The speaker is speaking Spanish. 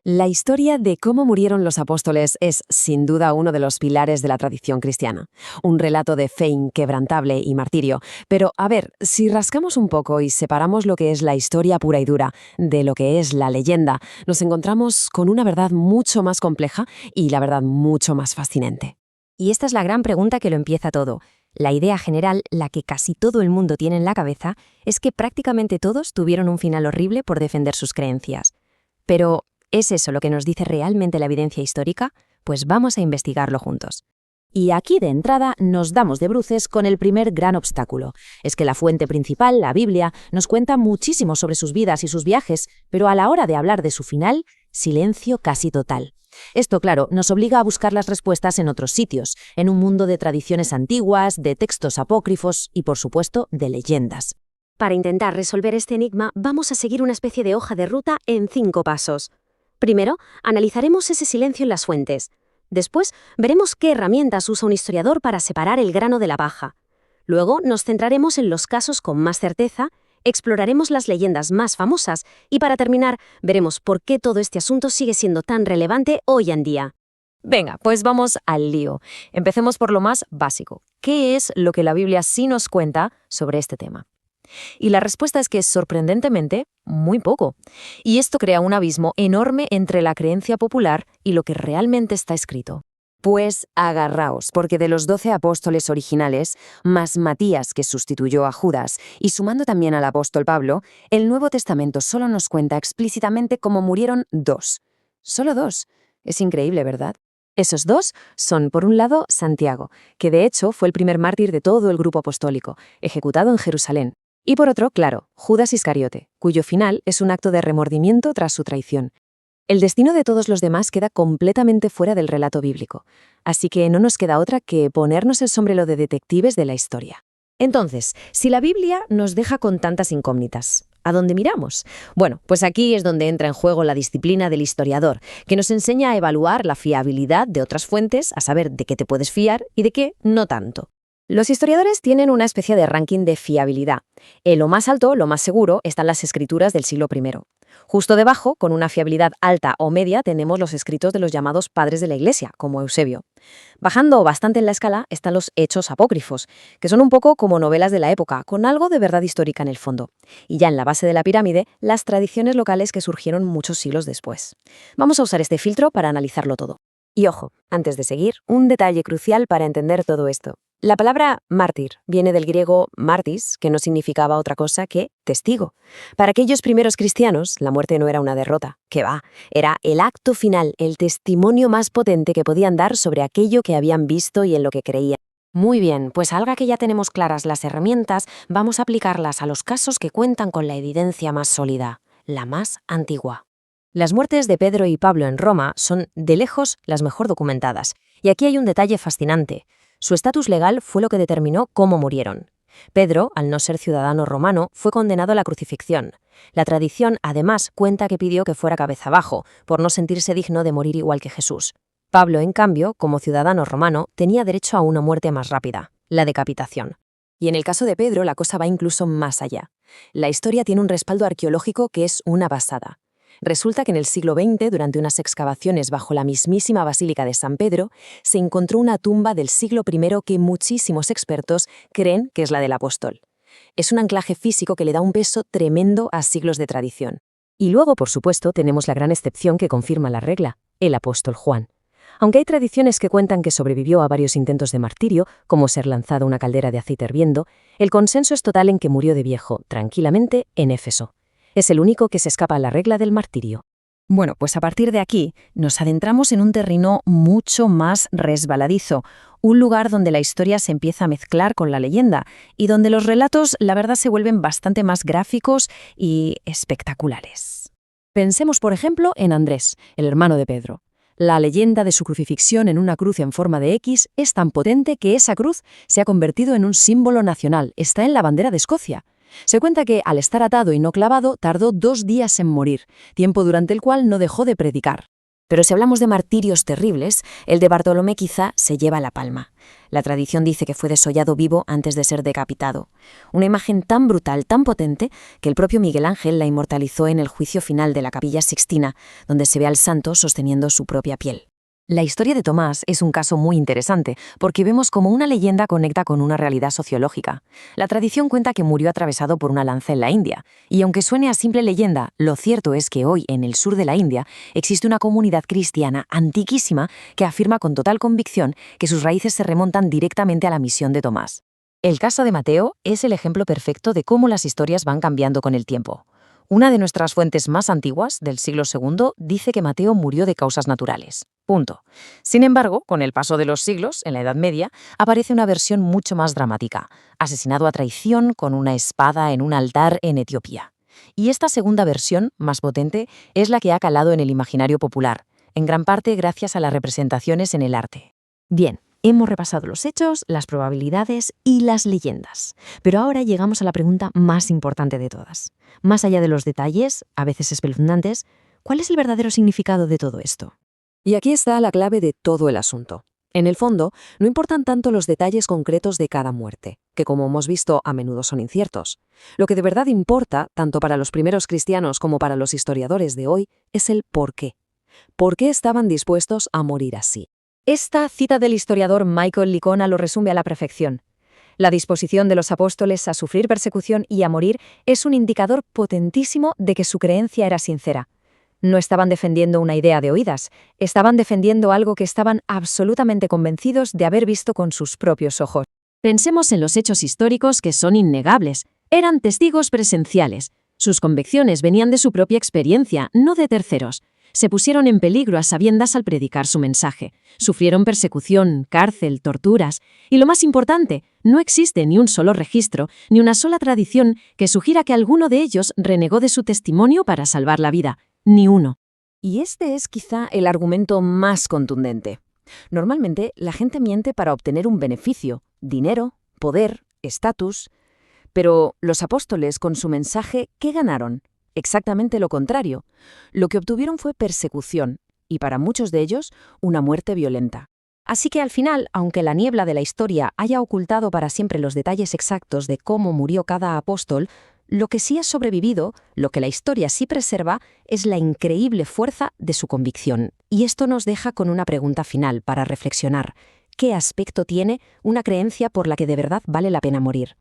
La historia de cómo murieron los apóstoles es, sin duda, uno de los pilares de la tradición cristiana. Un relato de fe inquebrantable y martirio. Pero, a ver, si rascamos un poco y separamos lo que es la historia pura y dura de lo que es la leyenda, nos encontramos con una verdad mucho más compleja y, la verdad, mucho más fascinante. Y esta es la gran pregunta que lo empieza todo. La idea general, la que casi todo el mundo tiene en la cabeza, es que prácticamente todos tuvieron un final horrible por defender sus creencias. Pero, ¿es eso lo que nos dice realmente la evidencia histórica? Pues vamos a investigarlo juntos. Y aquí de entrada nos damos de bruces con el primer gran obstáculo. Es que la fuente principal, la Biblia, nos cuenta muchísimo sobre sus vidas y sus viajes, pero a la hora de hablar de su final, silencio casi total. Esto, claro, nos obliga a buscar las respuestas en otros sitios, en un mundo de tradiciones antiguas, de textos apócrifos y, por supuesto, de leyendas. Para intentar resolver este enigma, vamos a seguir una especie de hoja de ruta en 5 pasos. Primero, analizaremos ese silencio en las fuentes. Después, veremos qué herramientas usa un historiador para separar el grano de la paja. Luego, nos centraremos en los casos con más certeza, exploraremos las leyendas más famosas y, para terminar, veremos por qué todo este asunto sigue siendo tan relevante hoy en día. Venga, pues vamos al lío. Empecemos por lo más básico. ¿Qué es lo que la Biblia sí nos cuenta sobre este tema? Y la respuesta es que, sorprendentemente, muy poco. Y esto crea un abismo enorme entre la creencia popular y lo que realmente está escrito. Pues agarraos, porque de los 12 apóstoles originales, más Matías, que sustituyó a Judas, y sumando también al apóstol Pablo, el Nuevo Testamento solo nos cuenta explícitamente cómo murieron 2. Solo 2. Es increíble, ¿verdad? Esos 2 son, por un lado, Santiago, que de hecho fue el primer mártir de todo el grupo apostólico, ejecutado en Jerusalén. Y por otro, claro, Judas Iscariote, cuyo final es un acto de remordimiento tras su traición. El destino de todos los demás queda completamente fuera del relato bíblico, así que no nos queda otra que ponernos el sombrero de detectives de la historia. Entonces, si la Biblia nos deja con tantas incógnitas, ¿a dónde miramos? Bueno, pues aquí es donde entra en juego la disciplina del historiador, que nos enseña a evaluar la fiabilidad de otras fuentes, a saber de qué te puedes fiar y de qué no tanto. Los historiadores tienen una especie de ranking de fiabilidad. En lo más alto, lo más seguro, están las escrituras del siglo I. Justo debajo, con una fiabilidad alta o media, tenemos los escritos de los llamados padres de la Iglesia, como Eusebio. Bajando bastante en la escala están los hechos apócrifos, que son un poco como novelas de la época, con algo de verdad histórica en el fondo. Y ya en la base de la pirámide, las tradiciones locales que surgieron muchos siglos después. Vamos a usar este filtro para analizarlo todo. Y ojo, antes de seguir, un detalle crucial para entender todo esto. La palabra mártir viene del griego martis, que no significaba otra cosa que testigo. Para aquellos primeros cristianos, la muerte no era una derrota, que va, era el acto final, el testimonio más potente que podían dar sobre aquello que habían visto y en lo que creían. Muy bien, pues ahora que ya tenemos claras las herramientas, vamos a aplicarlas a los casos que cuentan con la evidencia más sólida, la más antigua. Las muertes de Pedro y Pablo en Roma son, de lejos, las mejor documentadas. Y aquí hay un detalle fascinante. Su estatus legal fue lo que determinó cómo murieron. Pedro, al no ser ciudadano romano, fue condenado a la crucifixión. La tradición, además, cuenta que pidió que fuera cabeza abajo, por no sentirse digno de morir igual que Jesús. Pablo, en cambio, como ciudadano romano, tenía derecho a una muerte más rápida, la decapitación. Y en el caso de Pedro, la cosa va incluso más allá. La historia tiene un respaldo arqueológico que es una pasada. Resulta que en el siglo XX, durante unas excavaciones bajo la mismísima Basílica de San Pedro, se encontró una tumba del siglo I que muchísimos expertos creen que es la del apóstol. Es un anclaje físico que le da un peso tremendo a siglos de tradición. Y luego, por supuesto, tenemos la gran excepción que confirma la regla, el apóstol Juan. Aunque hay tradiciones que cuentan que sobrevivió a varios intentos de martirio, como ser lanzado a una caldera de aceite hirviendo, el consenso es total en que murió de viejo, tranquilamente, en Éfeso. Es el único que se escapa a la regla del martirio. Bueno, pues a partir de aquí nos adentramos en un terreno mucho más resbaladizo, un lugar donde la historia se empieza a mezclar con la leyenda y donde los relatos, la verdad, se vuelven bastante más gráficos y espectaculares. Pensemos, por ejemplo, en Andrés, el hermano de Pedro. La leyenda de su crucifixión en una cruz en forma de X es tan potente que esa cruz se ha convertido en un símbolo nacional, está en la bandera de Escocia. Se cuenta que, al estar atado y no clavado, tardó 2 días en morir, tiempo durante el cual no dejó de predicar. Pero si hablamos de martirios terribles, el de Bartolomé quizá se lleva la palma. La tradición dice que fue desollado vivo antes de ser decapitado. Una imagen tan brutal, tan potente, que el propio Miguel Ángel la inmortalizó en el juicio final de la Capilla Sixtina, donde se ve al santo sosteniendo su propia piel. La historia de Tomás es un caso muy interesante porque vemos cómo una leyenda conecta con una realidad sociológica. La tradición cuenta que murió atravesado por una lanza en la India, y aunque suene a simple leyenda, lo cierto es que hoy, en el sur de la India, existe una comunidad cristiana antiquísima que afirma con total convicción que sus raíces se remontan directamente a la misión de Tomás. El caso de Mateo es el ejemplo perfecto de cómo las historias van cambiando con el tiempo. Una de nuestras fuentes más antiguas, del siglo II, dice que Mateo murió de causas naturales. Punto. Sin embargo, con el paso de los siglos, en la Edad Media, aparece una versión mucho más dramática: asesinado a traición con una espada en un altar en Etiopía. Y esta segunda versión, más potente, es la que ha calado en el imaginario popular, en gran parte gracias a las representaciones en el arte. Bien, hemos repasado los hechos, las probabilidades y las leyendas. Pero ahora llegamos a la pregunta más importante de todas. Más allá de los detalles, a veces espeluznantes, ¿cuál es el verdadero significado de todo esto? Y aquí está la clave de todo el asunto. En el fondo, no importan tanto los detalles concretos de cada muerte, que como hemos visto a menudo son inciertos. Lo que de verdad importa, tanto para los primeros cristianos como para los historiadores de hoy, es el por qué. ¿Por qué estaban dispuestos a morir así? Esta cita del historiador Michael Licona lo resume a la perfección. La disposición de los apóstoles a sufrir persecución y a morir es un indicador potentísimo de que su creencia era sincera. No estaban defendiendo una idea de oídas, estaban defendiendo algo que estaban absolutamente convencidos de haber visto con sus propios ojos. Pensemos en los hechos históricos que son innegables. Eran testigos presenciales. Sus convicciones venían de su propia experiencia, no de terceros. Se pusieron en peligro a sabiendas al predicar su mensaje. Sufrieron persecución, cárcel, torturas. Y lo más importante, no existe ni un solo registro, ni una sola tradición que sugiera que alguno de ellos renegó de su testimonio para salvar la vida. Ni uno. Y este es quizá el argumento más contundente. Normalmente, la gente miente para obtener un beneficio: dinero, poder, estatus. Pero los apóstoles, con su mensaje, ¿qué ganaron? Exactamente lo contrario. Lo que obtuvieron fue persecución, y para muchos de ellos, una muerte violenta. Así que al final, aunque la niebla de la historia haya ocultado para siempre los detalles exactos de cómo murió cada apóstol, lo que sí ha sobrevivido, lo que la historia sí preserva, es la increíble fuerza de su convicción. Y esto nos deja con una pregunta final para reflexionar. ¿Qué aspecto tiene una creencia por la que de verdad vale la pena morir?